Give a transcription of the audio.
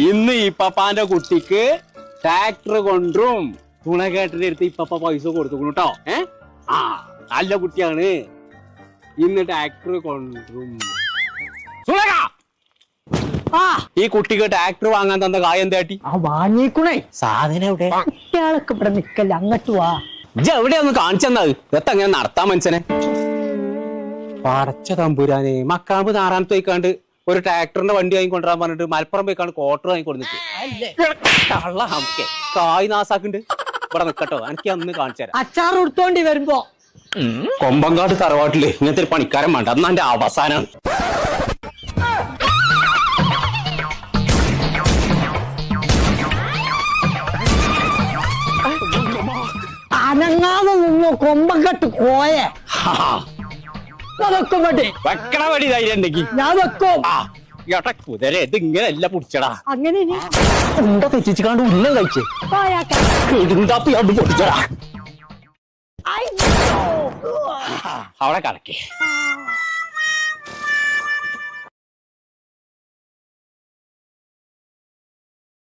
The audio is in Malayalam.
ഇന്ന് ഇപ്പാപ്പാന്റെ കുട്ടിക്ക് ട്രാക്ടർ കൊണ്ടും തുണക്കേട്ടിന്റെ അടുത്ത് ഇപ്പ പൈസ കൊടുത്തു കേട്ടോ. ആ നല്ല കുട്ടിയാണ്. ഇന്ന് ട്രാക്ടർ കൊണ്ടും ഈ കുട്ടിക്ക് ട്രാക്ടർ വാങ്ങാൻ തന്ന കായ എന്താട്ടി? വാങ്ങിക്കണേ സാധനം എവിടെ? കുട്ടികളൊക്കെ ഇവിടെ നിക്കല്ല, അങ്ങോട്ട് വാ. ഇജ്ജ് എവിടെയൊന്ന് കാണിച്ചെന്നത് എങ്ങനെ നടത്താൻ മനുഷ്യനെ? പടച്ച തമ്പുരാനെ, മക്കാമ്പ് നാറാനത്ത് പോയിക്കാണ്ട് ഒരു ട്രാക്ടറിന്റെ വണ്ടി വാങ്ങി കൊണ്ടുവരാൻ പറഞ്ഞിട്ട് മലപ്പുറം പോയിക്കാണ്ട് ക്വാർട്ടർ വാങ്ങി കൊടുത്തിട്ട് കായ് നാസാക്കുണ്ട്. ഇവിടെ നിക്കട്ടോ, എനിക്ക് അന്ന് കാണിച്ചു തരാം. അച്ചാർ കൊടുത്തോണ്ടി വരുമ്പോ കൊമ്പങ്കാട് തറവാട്ടില് ഇങ്ങനത്തെ ഒരു പണിക്കാരൻ വേണ്ട. അന്ന് എന്റെ അവസാനം. അനങ്ങാതെ നിന്നോ, കൊമ്പം കെട്ട് കോയെ വെക്കും. മതി വെക്കണ വടി ധൈര്യം ഉണ്ടെങ്കിൽ ഞാൻ വെക്കും. കുതിര ഇത് ഇങ്ങനെയല്ല പിടിച്ചടാ. അങ്ങനെ ഉണ്ട തെറ്റിച്ചാണ്ട് ഉള്ളം കഴിച്ചേ പൊട്ടിച്ചടാ. അവിടെ കടക്കേ.